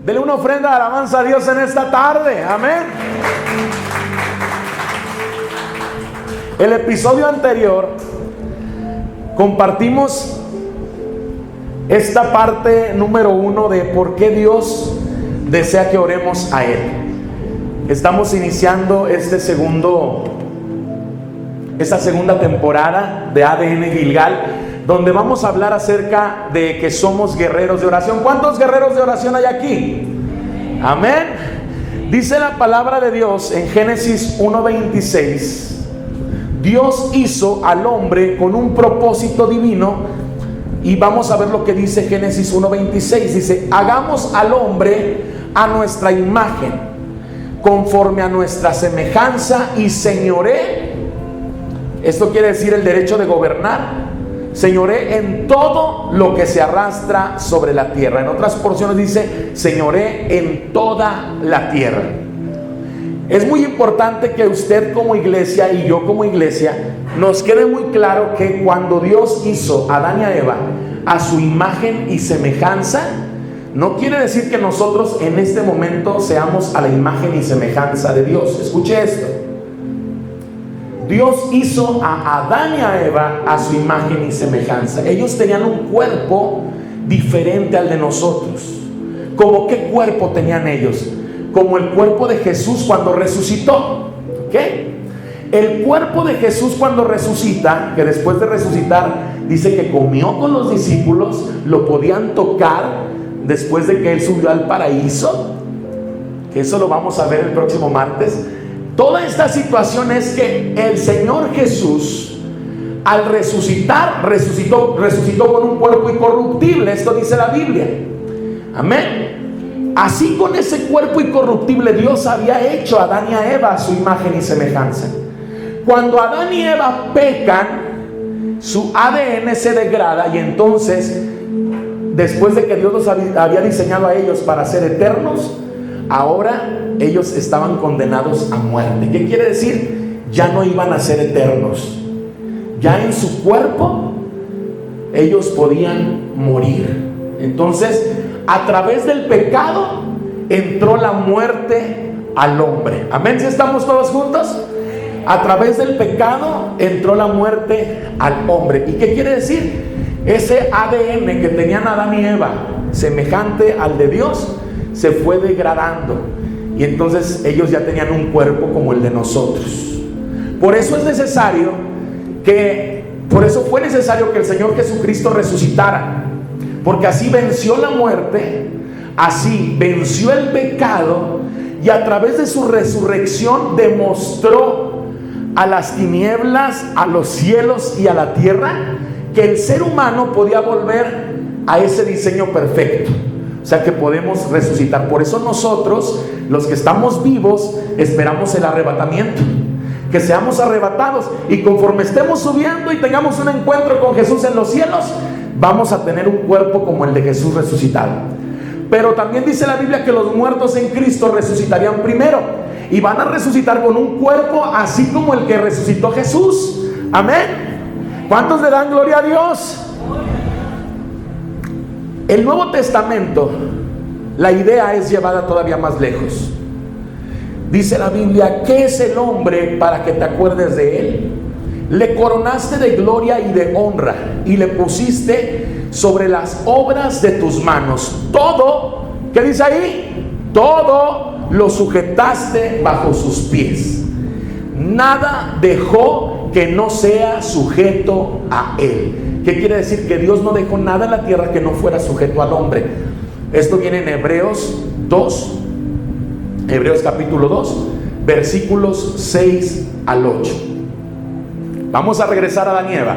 Dele una ofrenda de alabanza a Dios en esta tarde. Amén. El episodio anterior compartimos esta parte número 1 de por qué Dios desea que oremos a Él. Estamos iniciando esta segunda temporada de ADN Gilgal, donde vamos a hablar acerca de que somos guerreros de oración. ¿Cuántos guerreros de oración hay aquí? Amén. Dice la palabra de Dios en Génesis 1:26: Dios hizo al hombre con un propósito divino. Y vamos a ver lo que dice Génesis 1:26. Dice: hagamos al hombre a nuestra imagen, conforme a nuestra semejanza, y señoree. Esto quiere decir el derecho de gobernar. Señoree en todo lo que se arrastra sobre la tierra. En otras porciones dice: señoree en toda la tierra. Es muy importante que usted como iglesia y yo como iglesia nos quede muy claro que cuando Dios hizo a Adán y a Eva a su imagen y semejanza, no quiere decir que nosotros en este momento seamos a la imagen y semejanza de Dios. Escuche esto: Dios hizo a Adán y a Eva a su imagen y semejanza. Ellos tenían un cuerpo diferente al de nosotros. ¿Cómo qué cuerpo tenían ellos? Como el cuerpo de Jesús cuando resucitó. ¿Ok? El cuerpo de Jesús cuando resucita, que después de resucitar dice que comió con los discípulos, lo podían tocar después de que Él subió al paraíso, que eso lo vamos a ver el próximo martes. Toda esta situación es que el Señor Jesús, al resucitar, resucitó con un cuerpo incorruptible. Esto dice la Biblia. Amén. Así, con ese cuerpo incorruptible, Dios había hecho a Adán y a Eva a su imagen y semejanza. Cuando Adán y Eva pecan, su ADN se degrada, y entonces, después de que Dios los había diseñado a ellos para ser eternos, ahora ellos estaban condenados a muerte. ¿Qué quiere decir? Ya no iban a ser eternos. Ya en su cuerpo ellos podían morir. Entonces, a través del pecado entró la muerte al hombre. Amén. ¿Si estamos todos juntos? A través del pecado entró la muerte al hombre. ¿Y qué quiere decir? Ese ADN que tenían Adán y Eva, semejante al de Dios, se fue degradando, y entonces ellos ya tenían un cuerpo como el de nosotros. Por eso fue necesario que el Señor Jesucristo resucitara, porque así venció la muerte, así venció el pecado, y a través de su resurrección demostró a las tinieblas, a los cielos y a la tierra que el ser humano podía volver a ese diseño perfecto. O sea, que podemos resucitar. Por eso nosotros, los que estamos vivos, esperamos el arrebatamiento, que seamos arrebatados, y conforme estemos subiendo y tengamos un encuentro con Jesús en los cielos, vamos a tener un cuerpo como el de Jesús resucitado. Pero también dice la Biblia que los muertos en Cristo resucitarían primero, y van a resucitar con un cuerpo así como el que resucitó Jesús. Amén. ¿Cuántos le dan gloria a Dios? El Nuevo Testamento, la idea es llevada todavía más lejos. Dice la Biblia: ¿qué es el hombre para que te acuerdes de él? Le coronaste de gloria y de honra, y le pusiste sobre las obras de tus manos. Todo, ¿qué dice ahí? Todo lo sujetaste bajo sus pies. Nada dejó que no sea sujeto a él. ¿Qué quiere decir? Que Dios no dejó nada en la tierra que no fuera sujeto al hombre. Esto viene en Hebreos 2, Hebreos capítulo 2, versículos 6 al 8. Vamos a regresar a Adán y Eva.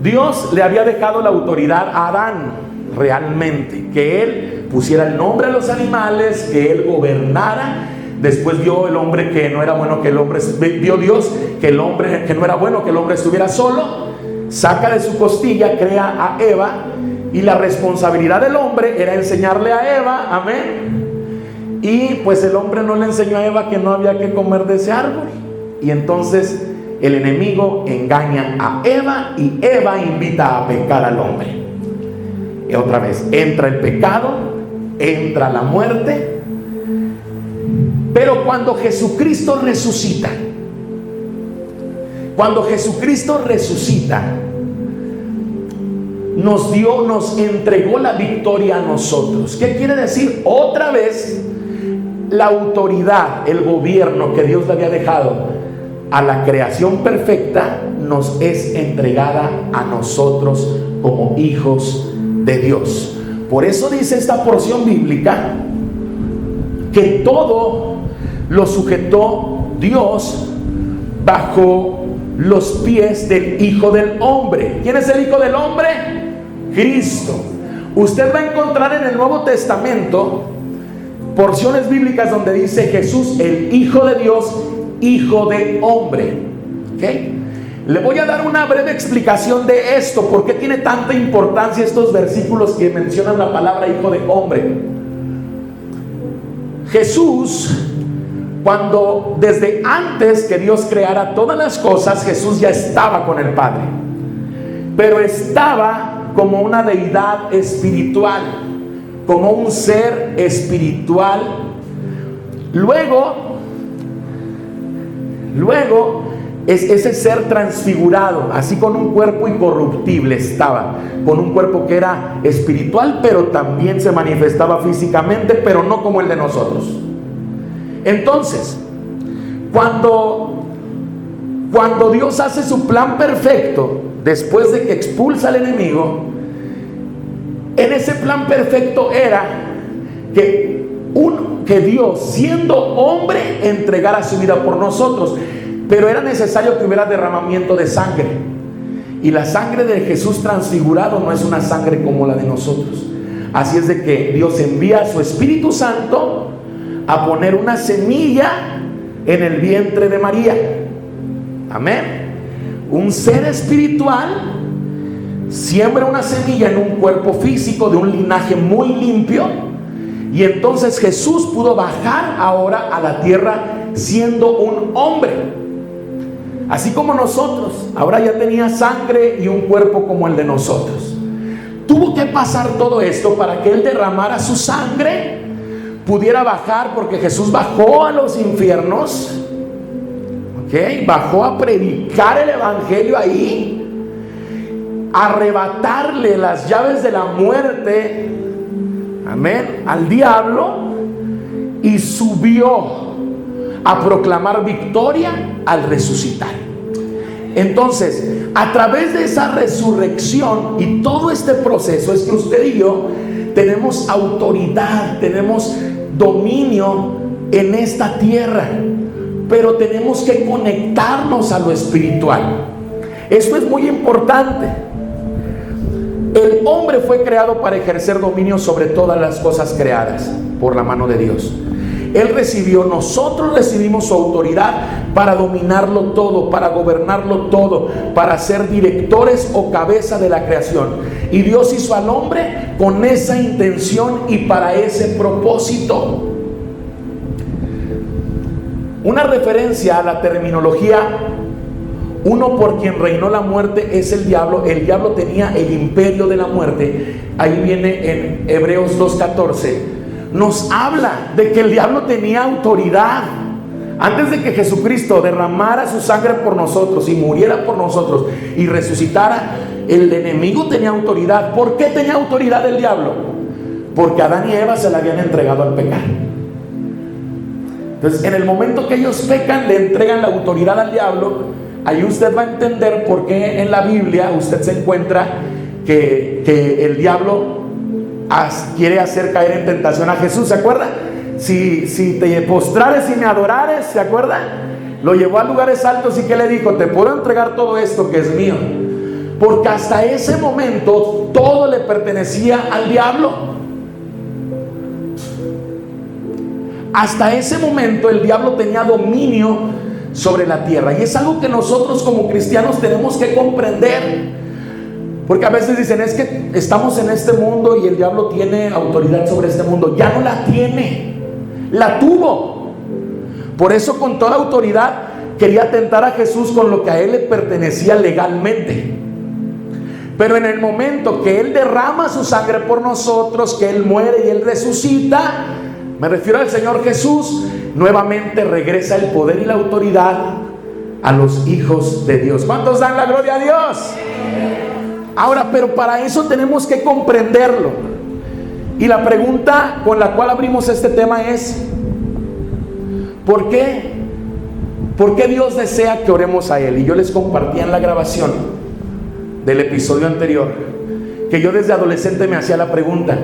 Dios le había dejado la autoridad a Adán, realmente, que él pusiera el nombre a los animales, que él gobernara. Después vio el hombre que no era bueno que el hombre, vio Dios que no era bueno que el hombre estuviera solo. Saca de su costilla, crea a Eva, y la responsabilidad del hombre era enseñarle a Eva. Amén. Y pues el hombre no le enseñó a Eva que no había que comer de ese árbol, y entonces el enemigo engaña a Eva, y Eva invita a pecar al hombre. Y otra vez entra el pecado, entra la muerte. Pero cuando Jesucristo resucita, nos entregó la victoria a nosotros. ¿Qué quiere decir? Otra vez, la autoridad, el gobierno que Dios le había dejado a la creación perfecta, nos es entregada a nosotros como hijos de Dios. Por eso dice esta porción bíblica que todo lo sujetó Dios bajo los pies del Hijo del Hombre. ¿Quién es el Hijo del Hombre? Cristo. Usted va a encontrar en el Nuevo Testamento porciones bíblicas donde dice Jesús, el Hijo de Dios, Hijo de Hombre. ¿Okay? Le voy a dar una breve explicación de esto. ¿Por qué tiene tanta importancia estos versículos que mencionan la palabra Hijo de Hombre? Jesús, cuando desde antes que Dios creara todas las cosas, Jesús ya estaba con el Padre, pero estaba como una deidad espiritual, como un ser espiritual. Luego es ese ser transfigurado, así con un cuerpo incorruptible estaba, con un cuerpo que era espiritual, pero también se manifestaba físicamente, pero no como el de nosotros. Entonces, cuando Dios hace su plan perfecto, después de que expulsa al enemigo, en ese plan perfecto era que Dios, siendo hombre, entregara su vida por nosotros. Pero era necesario que hubiera derramamiento de sangre. Y la sangre de Jesús transfigurado no es una sangre como la de nosotros. Así es de que Dios envía a su Espíritu Santo a poner una semilla en el vientre de María. Amén. Un ser espiritual siembra una semilla en un cuerpo físico de un linaje muy limpio. Y entonces Jesús pudo bajar ahora a la tierra siendo un hombre. Así como nosotros, ahora ya tenía sangre y un cuerpo como el de nosotros. Tuvo que pasar todo esto para que Él derramara su sangre, pudiera bajar, porque Jesús bajó a los infiernos, ¿okay? Bajó a predicar el evangelio ahí, arrebatarle las llaves de la muerte, amén, al diablo, y subió a proclamar victoria al resucitar. Entonces, a través de esa resurrección y todo este proceso, es que usted y yo tenemos autoridad, tenemos dominio en esta tierra, pero tenemos que conectarnos a lo espiritual. Esto es muy importante. El hombre fue creado para ejercer dominio sobre todas las cosas creadas por la mano de Dios. Nosotros recibimos su autoridad para dominarlo todo, para gobernarlo todo, para ser directores o cabeza de la creación. Y Dios hizo al hombre con esa intención y para ese propósito. Una referencia a la terminología, uno por quien reinó la muerte es el diablo. El diablo tenía el imperio de la muerte. Ahí viene en Hebreos 2:14. Nos habla de que el diablo tenía autoridad. Antes de que Jesucristo derramara su sangre por nosotros y muriera por nosotros y resucitara, el enemigo tenía autoridad. ¿Por qué tenía autoridad el diablo? Porque Adán y Eva se le habían entregado al pecado. Entonces, en el momento que ellos pecan, le entregan la autoridad al diablo. Ahí usted va a entender por qué en la Biblia usted se encuentra que el diablo quiere hacer caer en tentación a Jesús. ¿Se acuerda? Si te postrares y me adorares, ¿se acuerda? Lo llevó a lugares altos y ¿qué le dijo? Te puedo entregar todo esto que es mío. Porque hasta ese momento todo le pertenecía al diablo. Hasta ese momento el diablo tenía dominio sobre la tierra. Y es algo que nosotros como cristianos tenemos que comprender. Porque a veces dicen, es que estamos en este mundo y el diablo tiene autoridad sobre este mundo. Ya no la tiene, la tuvo. Por eso con toda autoridad quería tentar a Jesús con lo que a él le pertenecía legalmente. Pero en el momento que Él derrama su sangre por nosotros, que Él muere y Él resucita, me refiero al Señor Jesús, nuevamente regresa el poder y la autoridad a los hijos de Dios. ¿Cuántos dan la gloria a Dios? Ahora, pero para eso tenemos que comprenderlo. Y la pregunta con la cual abrimos este tema es: ¿por qué? ¿Por qué Dios desea que oremos a Él? Y yo les compartía en la grabación del episodio anterior que yo desde adolescente me hacía la pregunta,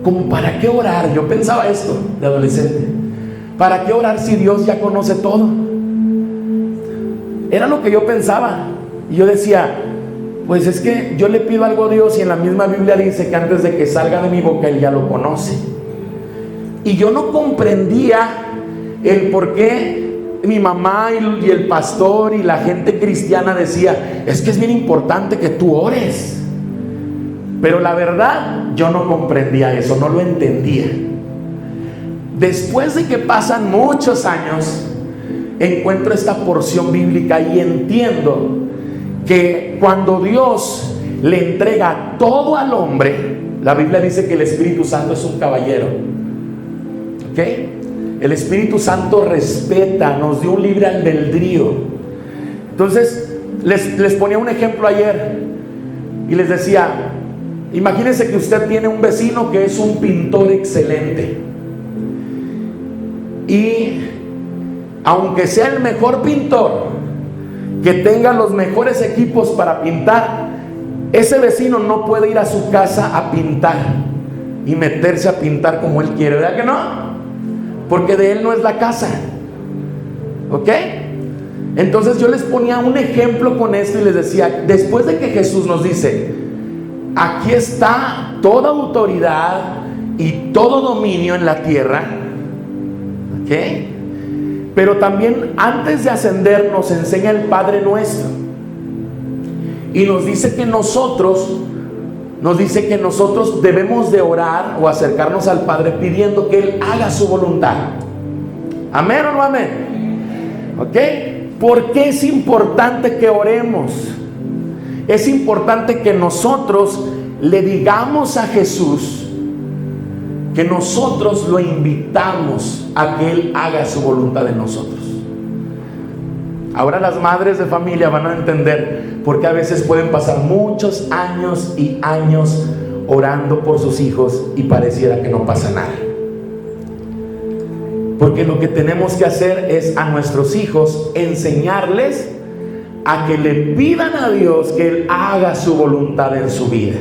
¿cómo para qué orar? Yo pensaba esto de adolescente: ¿para qué orar si Dios ya conoce todo? Era lo que yo pensaba. Y yo decía, pues es que yo le pido algo a Dios y en la misma Biblia dice que antes de que salga de mi boca Él ya lo conoce. Y yo no comprendía el por qué mi mamá y el pastor y la gente cristiana decía, es que es bien importante que tú ores. Pero la verdad, yo no comprendía eso, no lo entendía. Después de que pasan muchos años, encuentro esta porción bíblica y entiendo que cuando Dios le entrega todo al hombre, la Biblia dice que el Espíritu Santo es un caballero, ¿ok? El Espíritu Santo respeta, nos dio un libre albedrío. Entonces les ponía un ejemplo ayer y les decía, imagínense que usted tiene un vecino que es un pintor excelente, y aunque sea el mejor pintor, que tenga los mejores equipos para pintar, ese vecino no puede ir a su casa a pintar y meterse a pintar como él quiere, ¿verdad que no? Porque de él no es la casa, ¿ok? Entonces yo les ponía un ejemplo con esto y les decía, después de que Jesús nos dice, aquí está toda autoridad y todo dominio en la tierra, ¿ok? Pero también antes de ascender nos enseña el Padre Nuestro y nos dice que nosotros debemos de orar o acercarnos al Padre pidiendo que Él haga su voluntad. ¿Amén o no amén? ¿Ok? ¿Por qué es importante que oremos? Es importante que nosotros le digamos a Jesús que nosotros lo invitamos a que Él haga su voluntad en nosotros. Ahora las madres de familia van a entender por qué a veces pueden pasar muchos años y años orando por sus hijos y pareciera que no pasa nada. Porque lo que tenemos que hacer es a nuestros hijos enseñarles a que le pidan a Dios que Él haga su voluntad en su vida.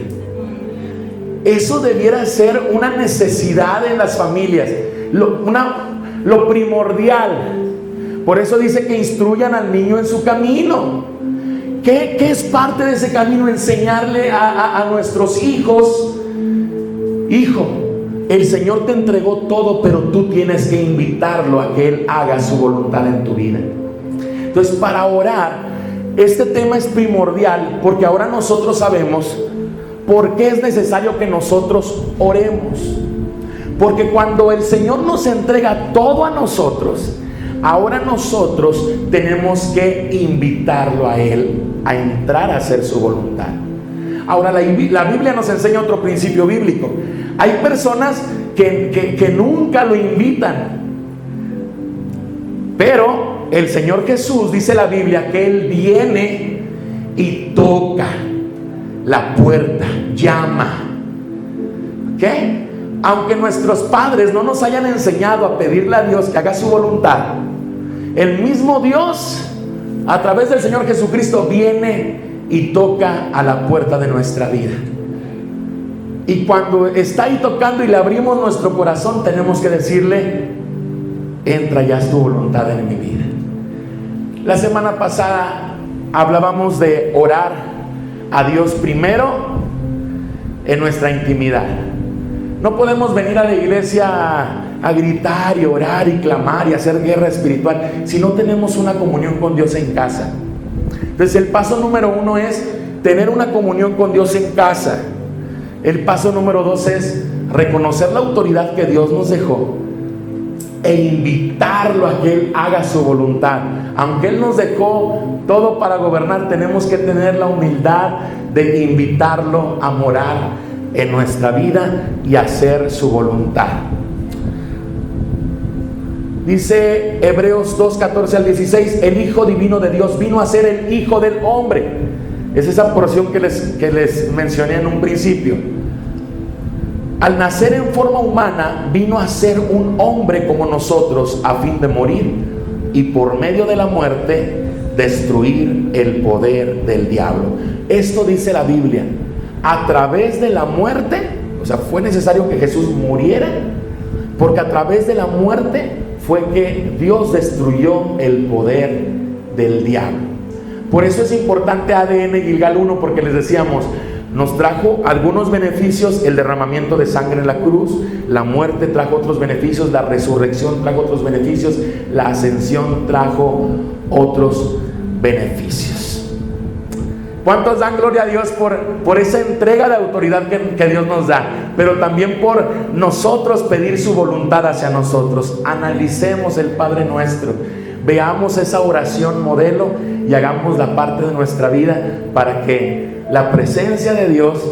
Eso debiera ser una necesidad en las familias, lo primordial. Por eso dice que instruyan al niño en su camino. ¿Qué es parte de ese camino? Enseñarle a nuestros hijos, hijo, el Señor te entregó todo, pero tú tienes que invitarlo a que Él haga su voluntad en tu vida. Entonces, para orar, este tema es primordial, porque ahora nosotros sabemos por qué es necesario que nosotros oremos. Porque cuando el Señor nos entrega todo a nosotros, ahora nosotros tenemos que invitarlo a Él a entrar a hacer su voluntad. Ahora la Biblia nos enseña otro principio bíblico. Hay personas que nunca lo invitan, pero el Señor Jesús, dice la Biblia, que Él viene y toca la puerta, llama, ¿ok? Aunque nuestros padres no nos hayan enseñado a pedirle a Dios que haga su voluntad, el mismo Dios, a través del Señor Jesucristo, viene y toca a la puerta de nuestra vida. Y cuando está ahí tocando y le abrimos nuestro corazón, tenemos que decirle, entra ya tu voluntad en mi vida. La semana pasada hablábamos de orar a Dios primero en nuestra intimidad. No podemos venir a la iglesia a gritar y orar y clamar y hacer guerra espiritual si no tenemos una comunión con Dios en casa. Entonces el paso número 1 es tener una comunión con Dios en casa. El paso número 2 es reconocer la autoridad que Dios nos dejó e invitarlo a que Él haga su voluntad. Aunque Él nos dejó todo para gobernar, tenemos que tener la humildad de invitarlo a morar en nuestra vida y hacer su voluntad. Dice Hebreos 2, 14 al 16, el Hijo Divino de Dios vino a ser el Hijo del Hombre. Es esa porción que les mencioné en un principio. Al nacer en forma humana, vino a ser un hombre como nosotros, a fin de morir y por medio de la muerte destruir el poder del diablo. Esto dice la Biblia. A través de la muerte, o sea, fue necesario que Jesús muriera, porque a través de la muerte fue que Dios destruyó el poder del diablo. Por eso es importante ADN Gilgal 1, porque les decíamos, nos trajo algunos beneficios el derramamiento de sangre en la cruz, la muerte trajo otros beneficios, la resurrección trajo otros beneficios, la ascensión trajo otros beneficios. ¿Cuántos dan gloria a Dios por esa entrega de autoridad que Dios nos da? Pero también por nosotros pedir su voluntad hacia nosotros. Analicemos el Padre Nuestro, veamos esa oración modelo y hagamos la parte de nuestra vida para que la presencia de Dios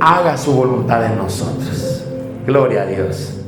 haga su voluntad en nosotros. Gloria a Dios.